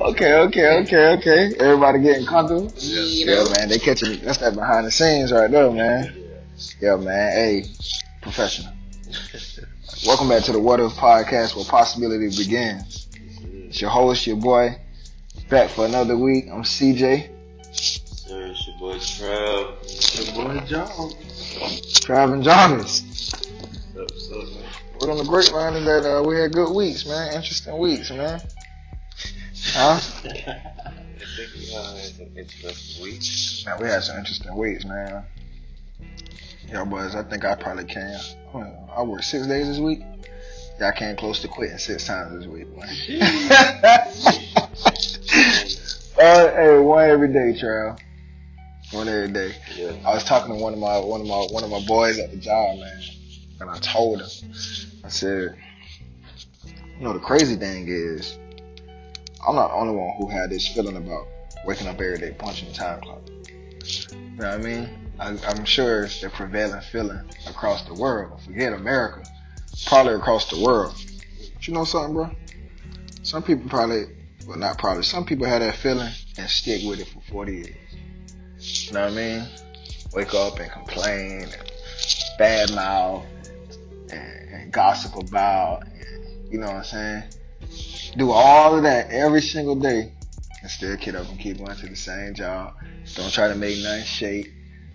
Okay. Everybody getting comfortable. Yeah, man. They catching. That's that behind the scenes right there, man. Yeah, man. Hey, professional. Welcome back to the What If podcast, where possibility begins. It's your host, your boy, back for another week. I'm CJ. Sir, it's your boy Trav. It's your boy John. Trav and Jarvis. What's up, man? We're on the grapevine is that we had good weeks, man. Interesting weeks, man. Huh? I think we had some interesting weeks. Man, we had some interesting weeks, man. Yo, boys, I think I probably can. I worked 6 days this week. Yeah, I came close to quitting 6 times this week, man. Hey, one every day, Trav. One every day. Yeah. I was talking to one of my boys at the job, man, and I told him, I said, you know, the crazy thing is, I'm not the only one who had this feeling about waking up every day punching the time clock. You know what I mean? I'm sure it's the prevailing feeling across the world. Forget America, probably across the world. But you know something, bro? Some people some people have that feeling and stick with it for 40 years. You know what I mean? Wake up and complain and badmouth and gossip about, and, you know what I'm saying? Do all of that every single day and still get up and keep going to the same job. Don't try to make nothing shake.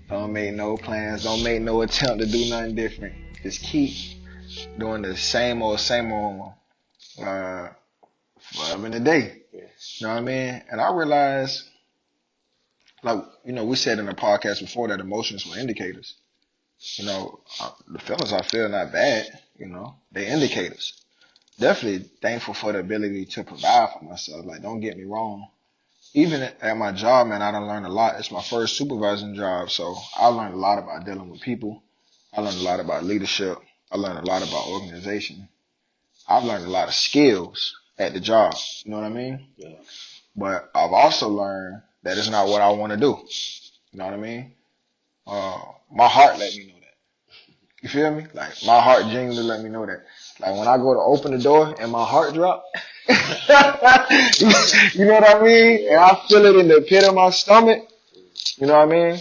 Don't make no plans. Don't make no attempt to do nothing different. Just keep doing the same old forever and a day. You know what I mean? And I realized, like, you know, we said in the podcast before that emotions were indicators. You know, the feelings I feel not bad, you know, they indicators. Definitely thankful for the ability to provide for myself. Like, don't get me wrong. Even at my job, man, I done learned a lot. It's my first supervising job, so I learned a lot about dealing with people. I learned a lot about leadership. I learned a lot about organization. I've learned a lot of skills at the job. You know what I mean? Yeah. But I've also learned that it's not what I want to do. You know what I mean? My heart let me know that. You feel me? Like, my heart genuinely let me know that. Like, when I go to open the door and my heart drop, you know what I mean? And I feel it in the pit of my stomach. You know what I mean?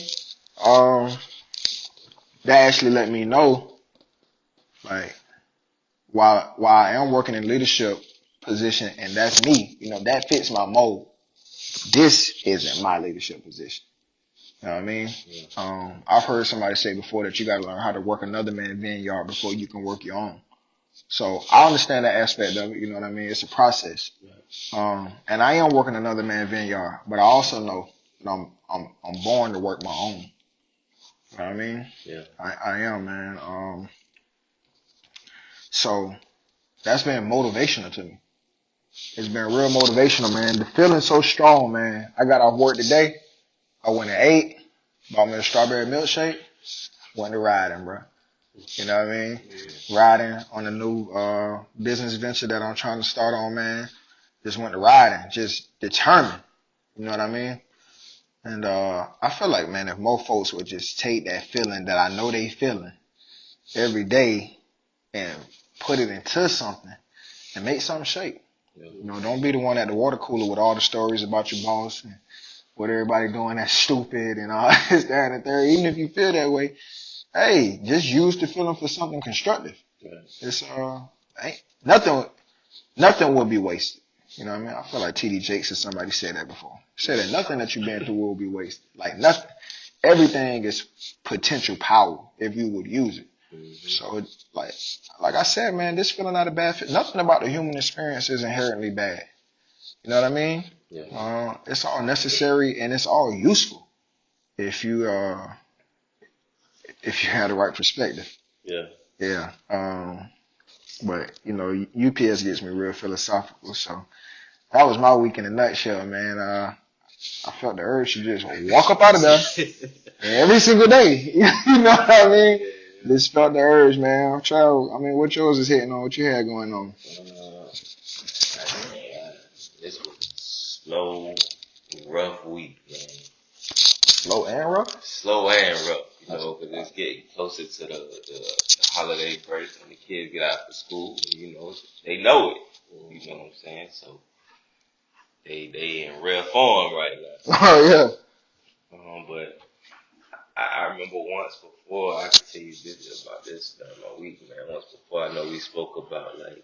That actually let me know, like, while I am working in leadership position and that's me, you know, that fits my mold. This isn't my leadership position. You know what I mean? Yeah. I've heard somebody say before that you got to learn how to work another man's vineyard before you can work your own. So I understand that aspect of it. You know what I mean? It's a process. And I am working another man's vineyard, but I also know that I'm born to work my own. You know what I mean? Yeah. I am, man. So that's been motivational to me. It's been real motivational, man. The feeling's so strong, man. I got off work today. I went and ate, bought me a strawberry milkshake, went to riding, bro. You know what I mean? Yeah. Riding on a new business venture that I'm trying to start on, man. Just went to riding, just determined. You know what I mean? And I feel like, man, if more folks would just take that feeling that I know they feeling every day and put it into something and make something shake. Yeah. You know, don't be the one at the water cooler with all the stories about your boss and what everybody doing that's stupid and all this, that, and the third. Even if you feel that way, hey, just use the feeling for something constructive. Yeah. It's ain't nothing will be wasted. You know what I mean? I feel like TD Jakes or somebody said that before. Said that nothing that you've been through will be wasted. Like, nothing. Everything is potential power if you would use it. Mm-hmm. So, like I said, man, this feeling not a bad fit. Nothing about the human experience is inherently bad. You know what I mean? Yeah. It's all necessary and it's all useful if you had the right perspective. Yeah. Yeah. But you know, UPS gets me real philosophical. So that was my week in a nutshell, man. I felt the urge to just walk up out of there every single day. You know what I mean? Just felt the urge, man. I mean, what yours is hitting on? What you had going on? This was a slow, rough week, man. Slow and rough? Slow and rough. You know, because it's getting closer to the holiday break when the kids get out of school. And, you know, they know it. You know what I'm saying? So they in real form right now. Oh yeah. But I remember once before, I could tell you this about this during my week, man. Once before, I know we spoke about like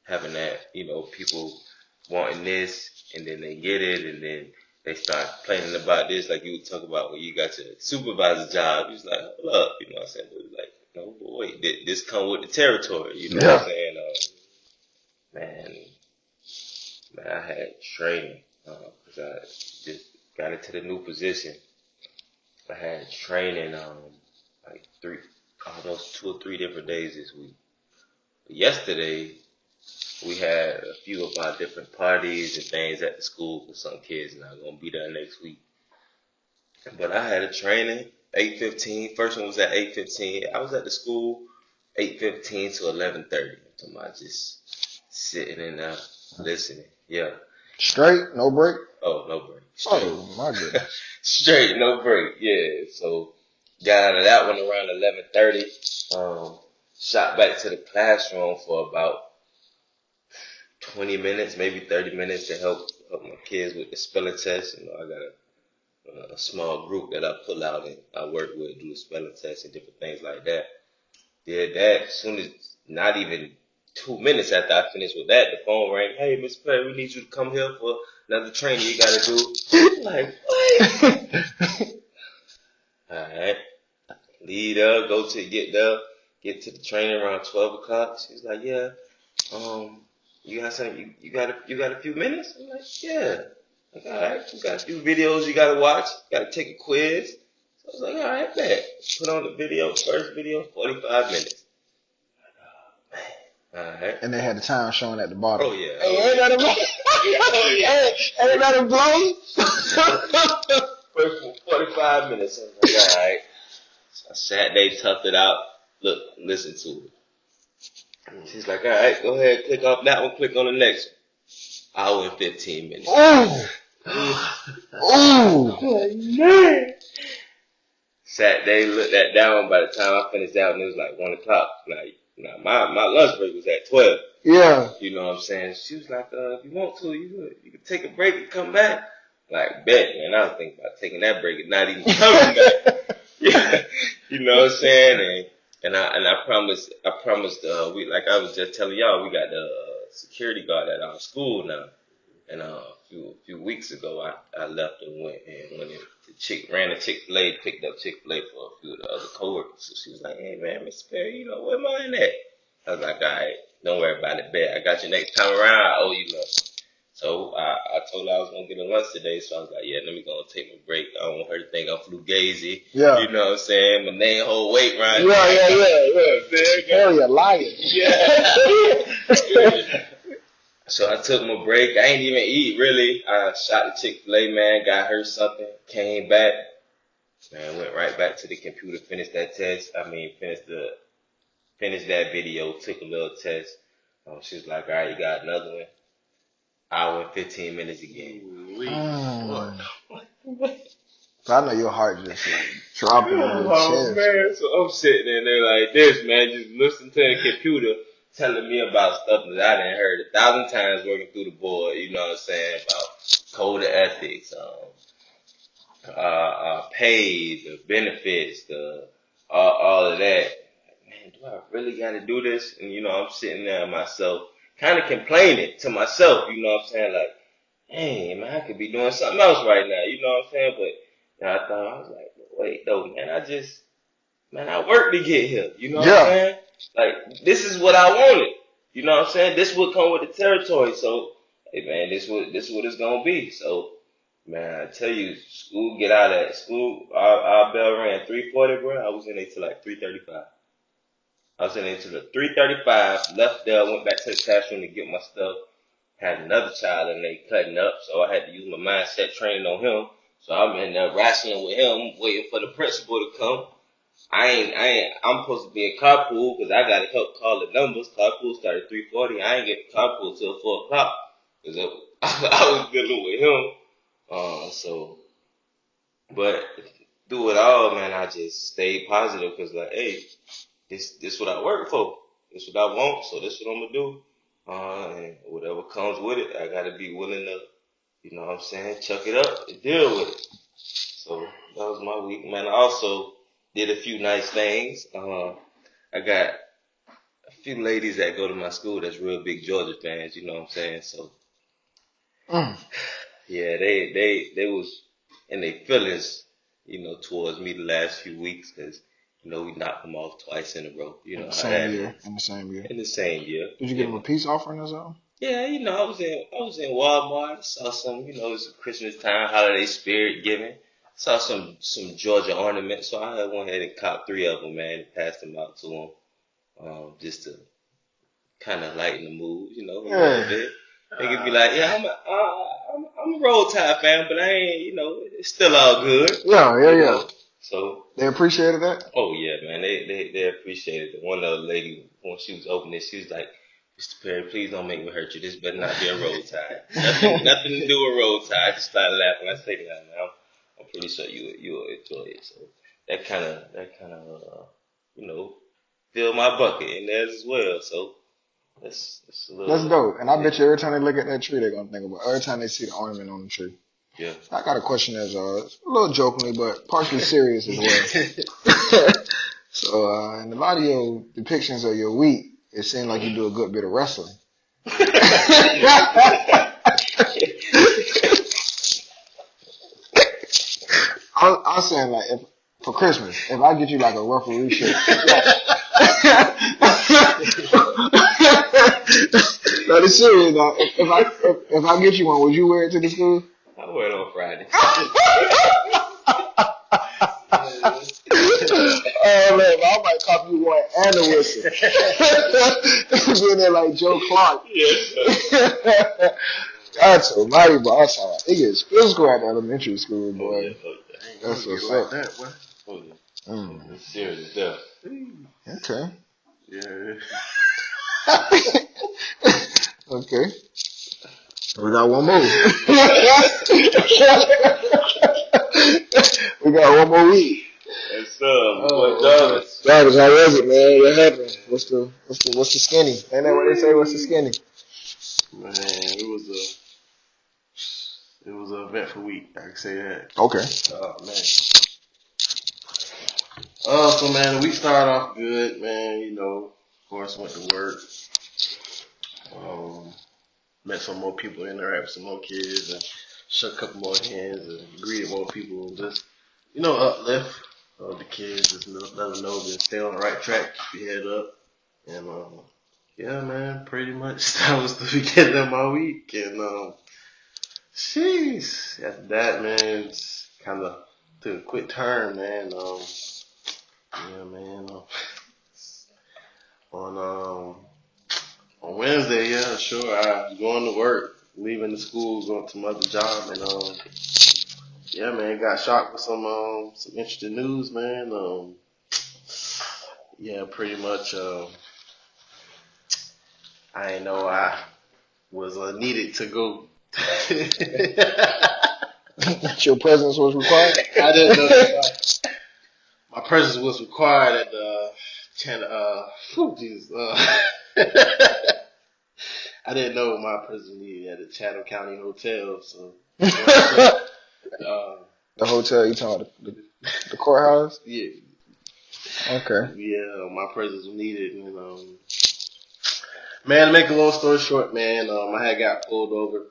having that, you know, people wanting this and then they get it and then they start complaining about this, like you would talk about when you got your supervisor job. He's like, hold up, you know what I'm saying? But like, no, but wait, this come with the territory, you know what I'm saying? Man, I had training because I just got into the new position. I had training like almost 2 or 3 different days this week. But yesterday, we had a few of our different parties and things at the school because some kids are not going to be there next week. But I had a training, 8:15. First one was at 8:15. I was at the school 8:15 to 11:30. I'm talking about just sitting in there listening. Yeah. Straight, no break. Oh, no break. Straight. Oh my goodness. Straight, no break. Yeah. So got out of that one around 11:30. Shot back to the classroom for about 20 minutes, maybe 30 minutes to help my kids with the spelling test. You know, I got a small group that I pull out and I work with, do the spelling test and different things like that. Did that. As soon as, not even 2 minutes after I finished with that, the phone rang. Hey, Miss Perry, we need you to come here for another training you got to do. Like, what? All right. Lead up, get to the training around 12 o'clock. She's like, yeah, you got something, you got a few minutes? I'm like, yeah. Like, all right, you got a few videos you got to watch, got to take a quiz. So I was like, all right, bet. Put on the video, first video, 45 minutes. All right. And they had the time showing at the bottom. Oh, yeah. Hey, ain't that a blow? Oh, yeah. Ain't that a blow? First 45 minutes. I was like, all right. So I sat there, toughed it out. Look, listen to it. She's like, all right, go ahead, click off that one, click on the next one. Hour and 15 minutes. Oh, man. Sat there, looked that down. By the time I finished that one, it was like 1 o'clock. Like, now my lunch break was at 12. Yeah. You know what I'm saying? She was like, if you want to, you can take a break and come back. Like, bet, man. I was thinking about taking that break and not even coming back. Yeah. You know what I'm saying? And I promised, we, like I was just telling y'all, we got the security guard at our school now. And a few weeks ago, I left and went ran a Chick-fil-A, picked up Chick-fil-A for a few of the other coworkers. So she was like, hey man, Mr. Perry, you know, where mine at? I was like, all right, don't worry about it, bet. I got you next time around, I owe you nothing. So I told her I was going to get a lunch today, so I was like, yeah, let me go and take my break. I don't want her to think I'm fugazi. Yeah. You know what I'm saying? My name hold weight right Yeah. there. You're a liar. Yeah. So I took my break. I ain't even eat, really. I shot the Chick-fil-A, man, got her something, came back, man, went right back to the computer, finished that test. Finished that video, took a little test. She was like, all right, you got another one. Hour and 15 minutes again. So I know your heart just like dropping in your chest. Man. So I'm sitting there like this, man, just listening to the computer telling me about stuff that I done heard 1,000 times working through the board, you know what I'm saying, about code of ethics, pay, the benefits, all of that. Man, do I really got to do this? And, you know, I'm sitting there myself, kind of complaining to myself, you know what I'm saying, like, hey, man, I could be doing something else right now, you know what I'm saying, but I was like, wait, though, man, I worked to get here, you know what I'm saying? Like, this is what I wanted, you know what I'm saying? This would come with the territory, so, hey, man, this what it's gonna be, so, man, I tell you, get out of school, our bell rang 3:40, bro, I was in there till like 3:35. I was in there till 3:35, left there, went back to the classroom to get my stuff, had another child in there cutting up, so I had to use my mindset training on him, so I'm in there wrestling with him, waiting for the principal to come. I'm supposed to be in carpool because I got to help call the numbers. Carpool started 3:40. I ain't get to carpool till 4 o'clock because I was dealing with him. But through it all, man, I just stayed positive because, like, hey, this what I work for. This what I want, so this what I'm gonna do. And whatever comes with it, I gotta be willing to, you know what I'm saying, chuck it up and deal with it. So that was my week, man. I also did a few nice things. I got a few ladies that go to my school that's real big Georgia fans, you know what I'm saying? So yeah, they was in their feelings, you know, towards me the last few weeks because, you know, we knocked them off twice in a row. You know In the how same that year. is. In the same year. In the same year. Did you get him a peace offering or something? Yeah, you know, I was in Walmart, saw some, you know, it's Christmas time, holiday spirit giving. Saw some Georgia ornaments, so I went ahead and copped 3 of them, man, and passed them out to them, just to kind of lighten the mood, you know, a little bit. They could be like, yeah, I'm a Roll Tide fan, but I ain't, you know, it's still all good. Yeah. Know? So they appreciated that. Oh yeah, man, they appreciated it. One other lady, when she was opening, she was like, Mr. Perry, please don't make me hurt you. This better not be a Roll Tide. Nothing to do with Roll Tide. I just started laughing. I said, "Yeah, man, I'm pretty sure you'll enjoy it." So that kind of you know, fill my bucket in there as well. So that's a little. That's dope. And I bet you every time they look at that tree, they're gonna think about it. Every time they see the ornament on the tree. Yeah. I got a question that's a little jokingly, but partially serious as well. So, in a lot of your depictions of your week, it seemed like you do a good bit of wrestling. I was saying, like, for Christmas, if I get you like a referee shirt. No, it's serious. Now, if I get you one, would you wear it to the school? I wear it on Friday. Oh man, I might copy you one and a whistle. Being there like Joe Clark. Yeah. That's almighty, bro. That's how it gets physical at elementary school, boy. That's what's up. That, boy. Oh, yeah. It's serious stuff. Okay. Yeah. Okay. We got one more. We got one more week. That's boy Jarvis. Jarvis, how was it, man? What happened? What's the skinny? Ain't that what they say? What's the skinny? Man, it was a eventful week. I can say that. Okay. Oh man. So man, the week started off good, man. You know, of course, went to work. Met some more people, interacted with some more kids, and shook a couple more hands and greeted more people, and just, you know, uplift the kids, just let them know that stay on the right track, keep your head up, and yeah, man, pretty much that was the beginning of my week, and sheesh, after that, man, it's kind of took a quick turn, man. Yeah, man, on Wednesday, yeah, sure. I was going to work, leaving the school, going to my other job, and yeah, man, got shocked with some interesting news, man. Yeah, pretty much. I didn't know I was needed to go. That your presence was required? I didn't know that my presence was required at the I didn't know my presence needed at the Chatham County Hotel, so The hotel, you talking about the courthouse? yeah. Okay. Yeah, my presence was needed, and man, to make a long story short, man, I had got pulled over.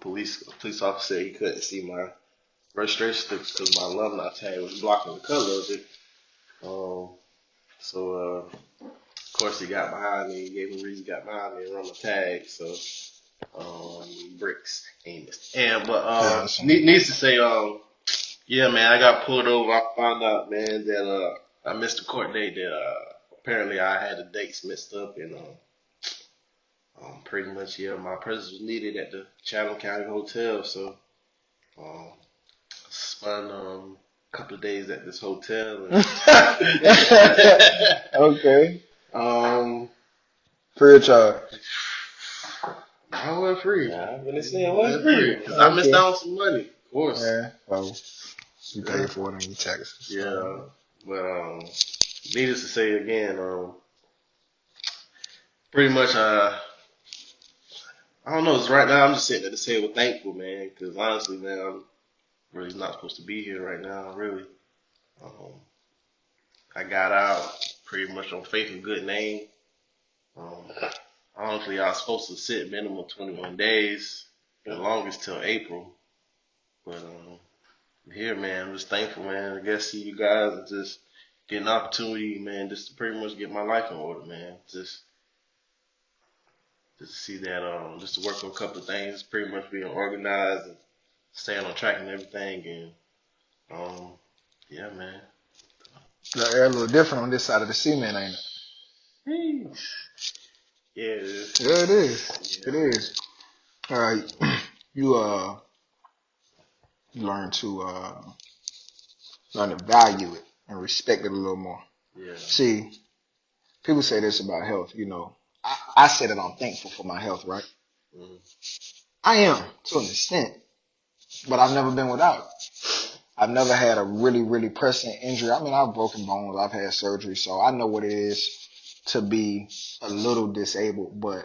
Police officer said he couldn't see my registration because my alumni tag was blocking the color of it. So of course he got behind me. He gave me a reason he got behind me and run my tag. So bricks ain't missed. And but needs to say yeah, man, I got pulled over. I found out, man, that I missed the court date. That apparently I had the dates mixed up, and pretty much, yeah, my presence was needed at the Chatham County Hotel. So spent a couple of days at this hotel. And Okay. Free of charge. I wasn't free. I really say I wasn't free. Because I missed out on some money. course. Yeah. So you pay for it in your taxes. Yeah. But needless to say again, pretty much I don't know. It's right now I'm just sitting at the table thankful, man, because honestly, man, I'm really not supposed to be here right now. Really, um, I got out pretty much on faith and good name. Um, honestly, I was supposed to sit minimum 21 days, the longest till April. But here, man, I'm just thankful, man. I guess see you guys and just get an opportunity, man, just to pretty much get my life in order, man. Just to see that, just to work on a couple of things, pretty much being organized and staying on track and everything. And yeah, man. The air a little different on this side of the cement, ain't it? Yeah, it is. Yeah, it is. Yeah. It is. All right. You learn to value it and respect it a little more. Yeah. See, people say this about health. You know, I say that I'm thankful for my health, right? Mm-hmm. I am to an extent, but I've never been without it. I've never had a really, really pressing injury. I mean, I've broken bones, I've had surgery, so I know what it is to be a little disabled, but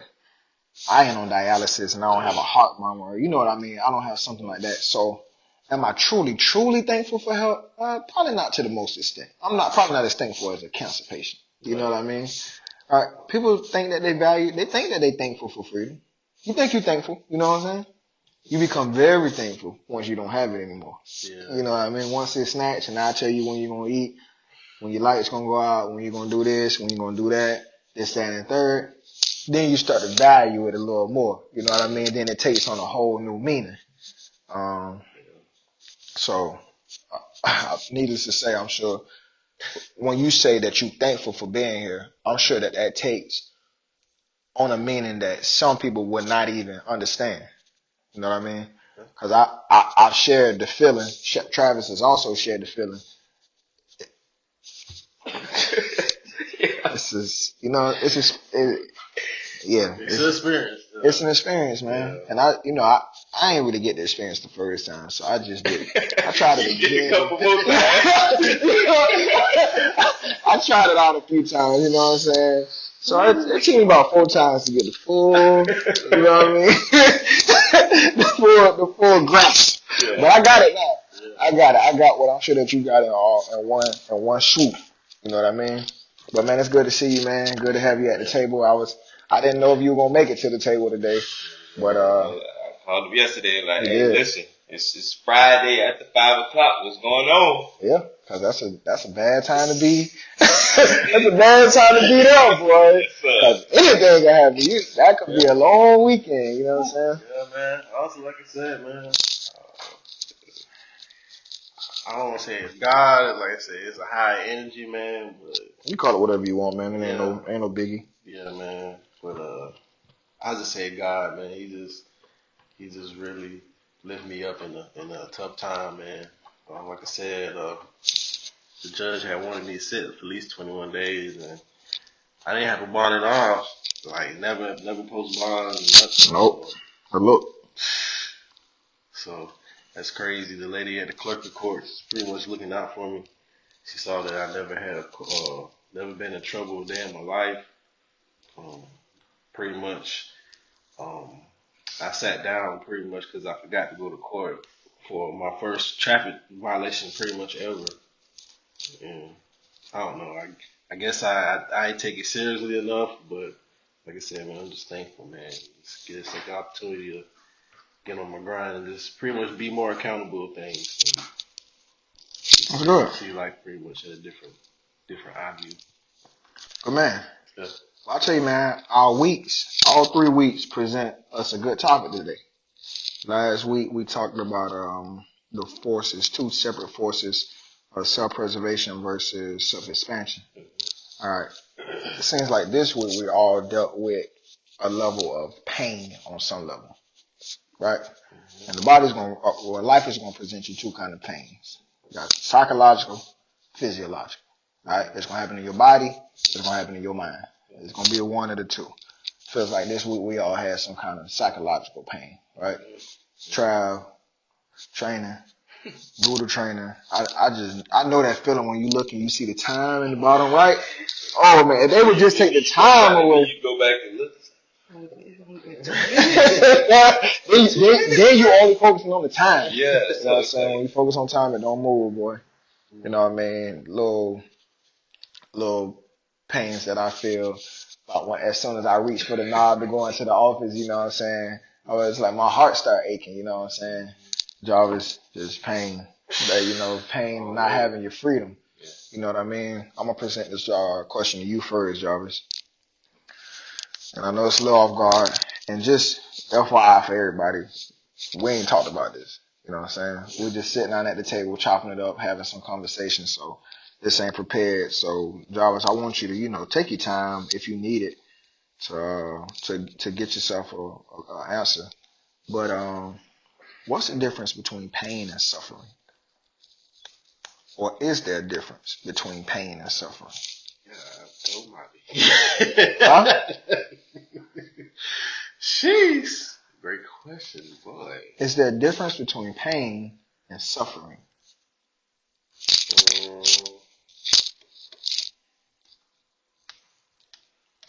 I ain't on dialysis and I don't have a heart murmur. You know what I mean? I don't have something like that. So am I truly, truly thankful for health? Probably not to the most extent. I'm not probably not as thankful as a cancer patient. You know what I mean? All right. People think that they think that they thankful for freedom. You think you're thankful. You know what I'm saying? You become very thankful once you don't have it anymore. Yeah. You know what I mean? Once it's snatched and I tell you when you're going to eat, when your light's going to go out, when you're going to do this, when you're going to do that, this, that, and third, then you start to value it a little more. You know what I mean? Then it takes on a whole new meaning. So, needless to say, I'm sure when you say that you're thankful for being here, I'm sure that that takes on a meaning that some people would not even understand. You know what I mean? Because I've shared the feeling. Travis has also shared the feeling. This is, you know, it's just, yeah. It's an experience. It's an experience, man. Yeah. And I ain't really get the experience the first time, so I just did. I tried it again. A couple more times. I tried it out a few times, you know what I'm saying? So it took me about 4 times to get the full, you know what I mean? the full grasp. Yeah. But I got it now. Yeah. I got it. I got what I'm sure that you got in one swoop. You know what I mean? But man, it's good to see you, man. Good to have you at the table. I didn't know if you were gonna make it to the table today, but I called him yesterday like, hey, listen, it's Friday after 5 o'clock. What's going on? Yeah, because that's a bad time to be. That's a bad time to be there, boy. Because anything can happen. That could be a long weekend. You know what I'm saying? Yeah, man. Also, like I said, man, I don't want to say it's God. Like I said, it's a high energy, man. But you call it whatever you want, man. It ain't no biggie. Yeah, man. But I just say God, man. He just really lift me up in a tough time, man. Like I said, the judge had wanted me to sit for at least 21 days, and I didn't have a bond at all. Like never post bond, nothing. Nope. Look. So that's crazy. The lady at the clerk of court is pretty much looking out for me. She saw that I never been in trouble a day in my life. Pretty much, I sat down pretty much because I forgot to go to court for my first traffic violation pretty much ever. And I don't know. I guess I take it seriously enough, but like I said, man, I'm just thankful, man. Just get this opportunity to get on my grind and just pretty much be more accountable to things. That's good. See life pretty much at a different eye view. Good man. Yeah. Well, I'll tell you, man, all 3 weeks present us a good topic today. Last week we talked about the forces, 2 separate forces of self-preservation versus self-expansion. All right. It seems like this week we all dealt with a level of pain on some level, right? And life is going to present you 2 kind of pains. You got psychological, physiological. All right. It's going to happen in your body. It's going to happen in your mind. It's going to be one of the 2. Feels like this week we all had some kind of psychological pain, right? Trav, training, brutal training. I know that feeling when you look and you see the time in the bottom right. Oh man, if they would just take the time away. You go back and look. then you only focusing on the time. Yeah, You know what I'm saying? When you focus on time, it don't move, boy. You know what I mean? Little pains that I feel about as soon as I reach for the knob to go into the office, you know what I'm saying? Oh, it's like my heart start aching, you know what I'm saying? Jarvis, just pain. Pain not having your freedom. You know what I mean? I'm gonna present this question to you first, Jarvis. And I know it's a little off guard. And just FYI for everybody, we ain't talked about this. You know what I'm saying? We're just sitting down at the table, chopping it up, having some conversation. So this ain't prepared. So Jarvis, I want you to, take your time if you need it to get yourself a answer. But what's the difference between pain and suffering? Or is there a difference between pain and suffering? Don't mind me. Huh? Jeez. Great question, boy. Is there a difference between pain and suffering?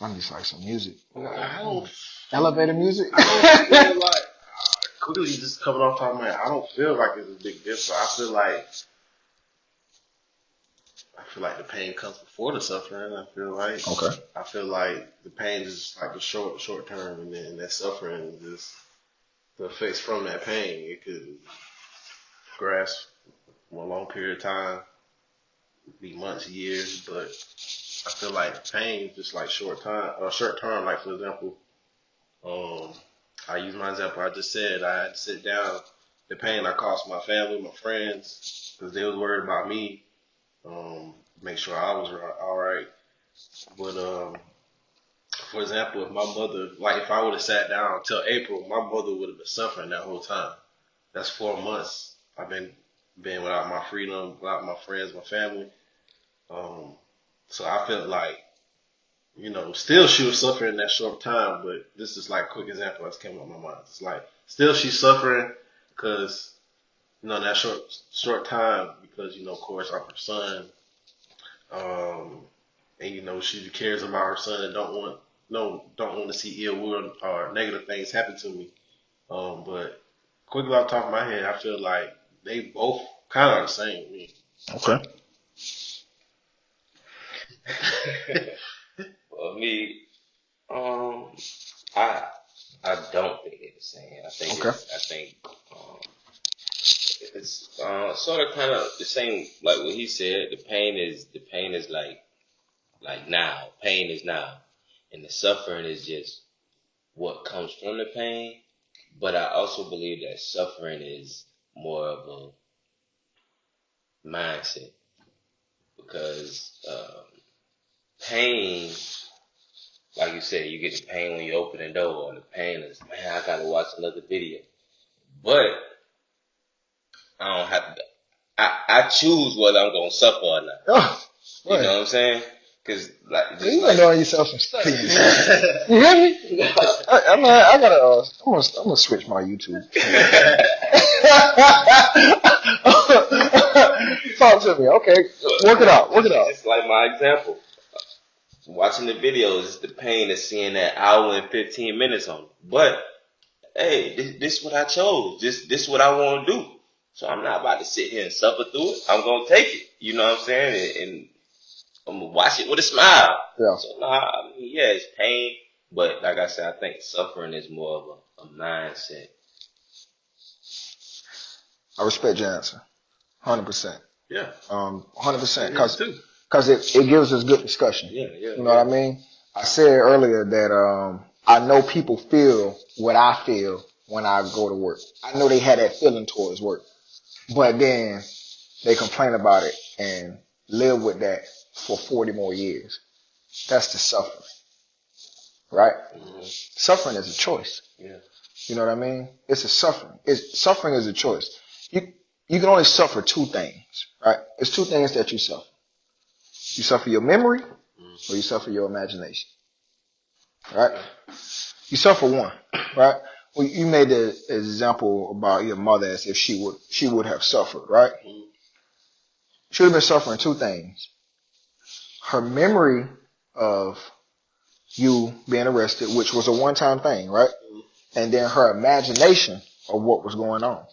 I need like some music. I don't. Elevator music? I don't feel like, quickly just coming off top of my head, I don't feel like it's a big difference. I feel like the pain comes before the suffering. I feel like the pain is like the short term, and then that suffering is just the effects from that pain. It could grasp for a long period of time, be months, years, but I feel like pain is just like short term. Like for example, I use my example. I just said I had to sit down. The pain I caused my family, my friends, because they was worried about me. Make sure I was all right. But for example, if my mother, like if I would have sat down till April, my mother would have been suffering that whole time. That's 4 months I've been without my freedom, without my friends, my family. So I felt like, still she was suffering that short time, but this is like a quick example that's came up in my mind. It's like still she's suffering because that short time because of course I'm her son. And she cares about her son and don't want to see ill will or negative things happen to me. But quickly off the top of my head, I feel like they both kind of are the same to me. Okay. For me, I don't think it's the same. I think it's sort of kind of the same, like what he said. The pain is like now. Pain is now, and the suffering is just what comes from the pain. But I also believe that suffering is more of a mindset because pain, like you said, you get the pain when you open the door, or the pain is, man, I gotta watch another video. But I don't have to. I choose whether I'm gonna suffer or not. Oh, you know what I'm saying? Because you been doing yourself some study. You hear me? I'm gonna switch my YouTube. Talk to me, okay? Work it out. Just like my example, watching the videos is the pain of seeing that hour and 15 minutes on it. But hey, this is what I chose. This is what I want to do. So I'm not about to sit here and suffer through it. I'm gonna take it. You know what I'm saying? And I'm gonna watch it with a smile. Yeah. So it's pain, but like I said, I think suffering is more of a mindset. I respect your answer, 100%. Yeah. 100%, because it gives us good discussion. Yeah. You know what I mean? I said earlier that I know people feel what I feel when I go to work. I know they had that feeling towards work, but then they complain about it and live with that for 40 more years. That's the suffering, right? Mm-hmm. Suffering is a choice. Yeah. You know what I mean? It's a suffering. Suffering is a choice. You can only suffer two things, right? It's two things that you suffer. You suffer your memory or you suffer your imagination, right? You suffer one, right? well, you made the example about your mother as if she would have suffered, right? Mhm. She would have been suffering two things: her memory of you being arrested, which was a one-time thing, right? And then her imagination of what was going on,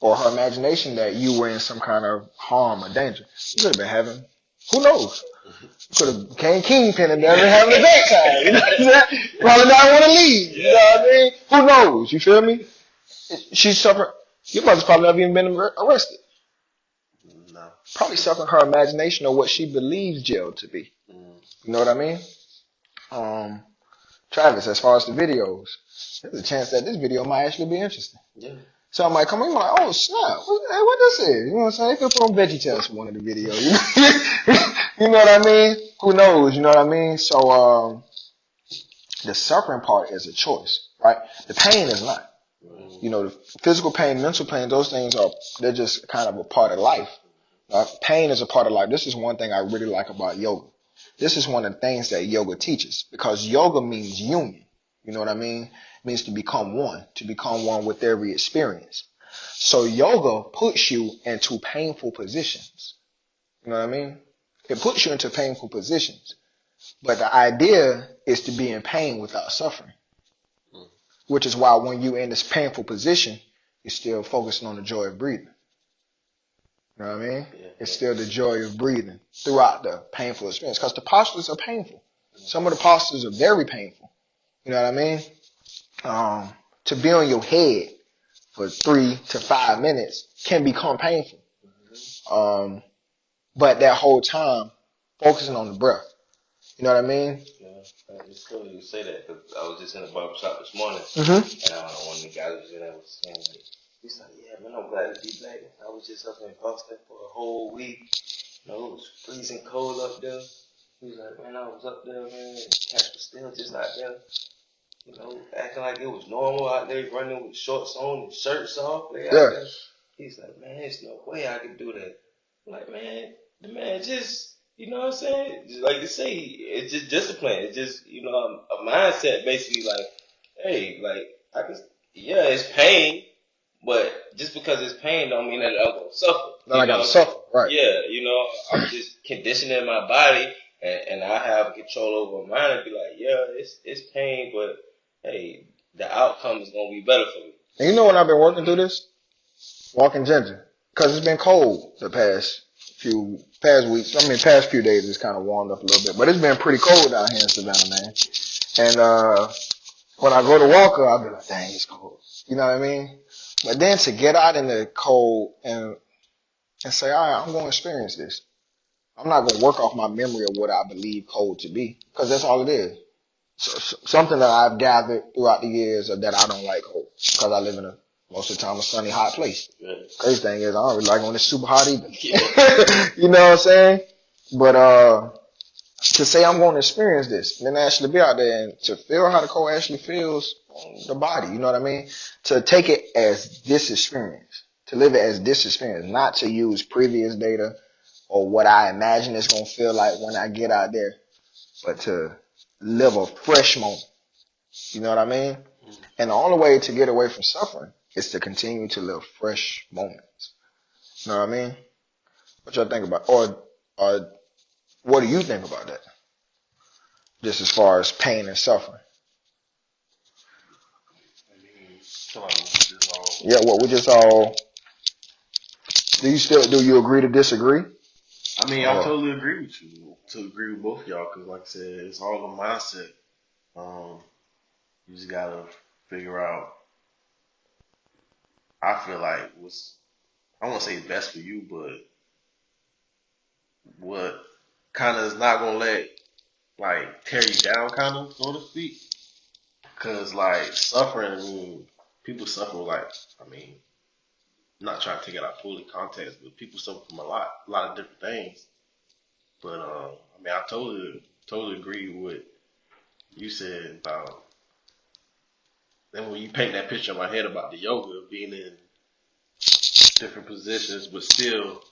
or her imagination that you were in some kind of harm or danger. You could have been having, who knows? You could have became kingpin and never having a great time. You know what I'm saying? Probably not want to leave. You know what I mean? Who knows? You feel me? She suffered. Your mother's probably never even been arrested. No. Probably suffered her imagination of what she believes jail to be. You know what I mean? Travis, as far as the videos, there's a chance that this video might actually be interesting. Yeah. So I might come in like, oh snap, what this is? You know what I'm saying? They could put on Veggie Tales for one of the videos. You know what I mean? Who knows? You know what I mean? So the suffering part is a choice, right? The pain is not. You know, the physical pain, mental pain, those things they're just kind of a part of life. Pain is a part of life. This is one thing I really like about yoga. This is one of the things that yoga teaches, because yoga means union. You know what I mean? It means to become one with every experience. So yoga puts you into painful positions. You know what I mean? It puts you into painful positions. But the idea is to be in pain without suffering. Which is why when you're in this painful position, you're still focusing on the joy of breathing. You know what I mean? Yeah. It's still the joy of breathing throughout the painful experience, because the postures are painful. Some of the postures are very painful. You know what I mean? To be on your head for 3 to 5 minutes can become painful. But that whole time, focusing on the breath. You know what I mean? Yeah, it's cool you say that, because I was just in the barber shop this morning, Mm-hmm. and one of the guys was in there was saying, like, he's like, yeah, man, I'm glad to be back. I was just up in Boston for a whole week. You know, it was freezing cold up there. He was like, man, I was up there, man. Cats was still just out there, you know, acting like it was normal out there, running with shorts on and shirts off. They out Yeah. there. He's like, man, there's no way I could do that. I'm like, man, the man just, you know what I'm saying? Just like you say, it's just discipline. It's just, you know, a mindset basically like, hey, like, I can, yeah, it's pain, but just because it's pain don't mean that I'm going to suffer. Then I got to suffer, right? Yeah, you know, I'm just conditioning my body, and I have control over my mind and be like, yeah, it's pain, but hey, the outcome is going to be better for me. And you know when I've been working through this? Walking ginger. Because it's been cold the past weeks. I mean, past few days it's kind of warmed up a little bit. But it's been pretty cold down here in Savannah, man. And when I go to Walker, I'll be like, dang, it's cold. You know what I mean? But then to get out in the cold and say, all right, I'm going to experience this. I'm not going to work off my memory of what I believe cold to be. Because that's all it is. Something that I've gathered throughout the years of that I don't like cold. Because I live in most of the time a sunny, hot place. Yeah. Crazy thing is I don't really like when it's super hot either. You know what I'm saying? But to say I'm going to experience this, then actually be out there and to feel how the cold actually feels on the body, you know what I mean? To take it as this experience, to live it as this experience, not to use previous data or what I imagine it's going to feel like when I get out there, but to live a fresh moment. You know what I mean? And the only way to get away from suffering is to continue to live fresh moments. You know what I mean? What y'all think about, or what do you think about that? Just as far as pain and suffering. Yeah, what we just all. Do you agree to disagree? I mean, I totally agree with you. To agree with both of y'all, because like I said, it's all a mindset. You just gotta figure out. I feel like I won't say best for you, but what kind of is not gonna let like tear you down, kind of, so to speak. Because like suffering, I mean, people suffer like, I mean, I'm not trying to take it out fully context, but people suffer from a lot of different things. But I mean, I totally agree with what you said about. Then when you paint that picture in my head about the yoga being in different positions, but still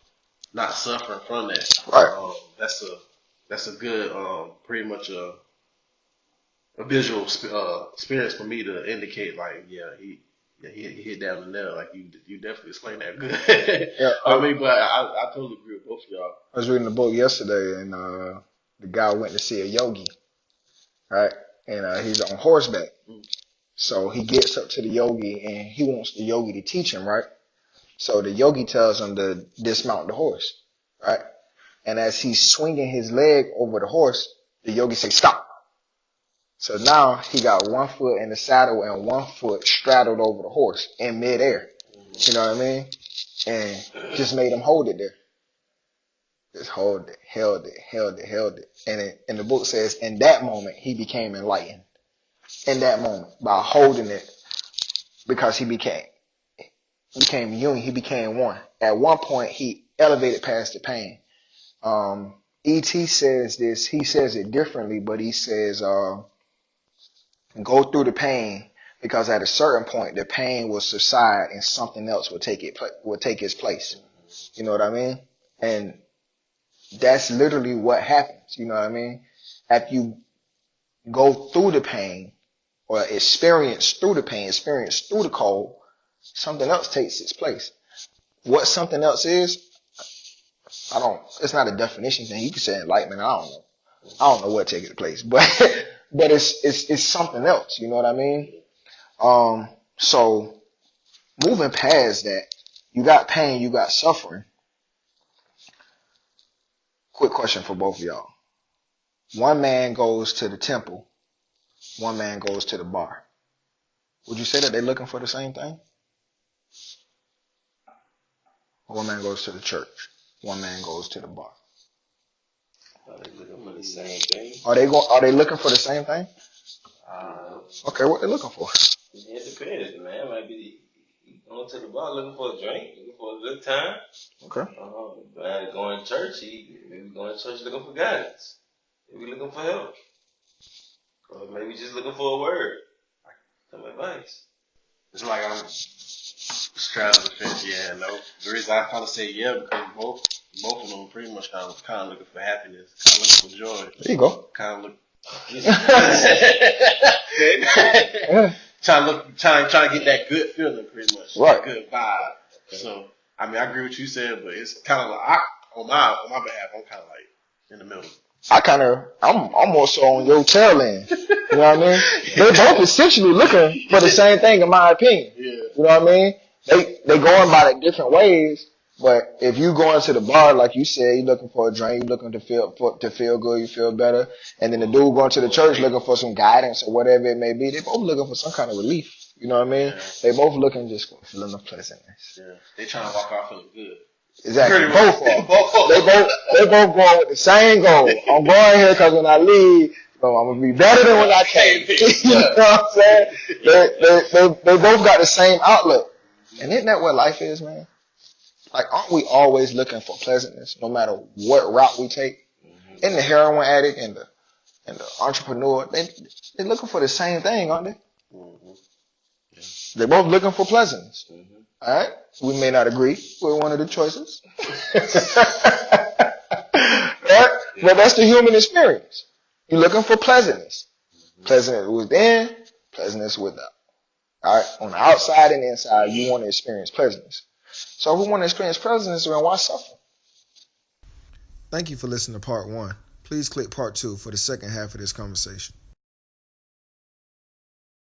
not suffering from that, Right. That's a good, pretty much a visual experience for me to indicate like, he hit down the nail. Like you definitely explained that good. Yeah, I mean, but I totally agree with both of y'all. I was reading the book yesterday, and the guy went to see a yogi, right? And he's on horseback. So he gets up to the yogi, and he wants the yogi to teach him, right? So the yogi tells him to dismount the horse, right? And as he's swinging his leg over the horse, the yogi says, stop. So now he got one foot in the saddle and one foot straddled over the horse in midair. You know what I mean? And just made him hold it there. Just hold it, held it. And the book says, in that moment, he became enlightened. In that moment, by holding it, because he became union, he became one. At one point, he elevated past the pain. E.T. says this, he says it differently, but he says, go through the pain, because at a certain point, the pain will subside and something else will take its place. You know what I mean? And that's literally what happens. You know what I mean? After you go through the pain, or experience through the cold, something else takes its place. What something else is, it's not a definition thing. You can say enlightenment, I don't know what takes its place, but it's something else, you know what I mean? So moving past that, you got pain, you got suffering. Quick question for both of y'all. One man goes to the temple, one man goes to the bar. Would you say that they're looking for the same thing? One man goes to the church, one man goes to the bar. Are they looking for the same thing? Are they looking for the same thing? Okay, what they looking for? It depends, man. Might be going to the bar looking for a drink, looking for a good time. Okay. Going to church, maybe going to church looking for guidance. Maybe looking for help. Or maybe just looking for a word. Some advice. It's like I'm straddling the fence, no. The reason I kind of say because both of them pretty much kind of looking for happiness, kind of looking for joy. There you go. Kind of look. Trying to get that good feeling, pretty much. Right. That good vibe. Okay. So, I mean, I agree with what you said, but it's kind of like on my behalf, I'm kind of like in the middle. I'm more so on your tail end. You know what I mean? They're both essentially looking for the same thing, in my opinion. Yeah. You know what I mean? They going about it different ways, but if you go into the bar, like you said, you're looking for a drink, you're looking to feel good, you feel better, and then the dude going to the church looking for some guidance or whatever it may be, they both looking for some kind of relief. You know what I mean? Yeah. They both looking just for a feeling of pleasantness. Yeah. They trying to walk out feeling good. Exactly. Both of them. They both going with the same goal. I'm going here because when I leave, I'm gonna be better than when I came. You know what I'm saying? They both got the same outlook. And isn't that what life is, man? Like, aren't we always looking for pleasantness, no matter what route we take? Mm-hmm. And the heroin addict and the entrepreneur, they're looking for the same thing, aren't they? Mm-hmm. Yeah. They're both looking for pleasantness. Mm-hmm. All right? We may not agree with one of the choices. Right? But that's the human experience. You're looking for pleasantness. Mm-hmm. Pleasantness within, pleasantness without. All right? On the outside and the inside, you want to experience pleasantness. So if we want to experience pleasantness, then why suffer? Thank you for listening to part 1. Please click part 2 for the second half of this conversation.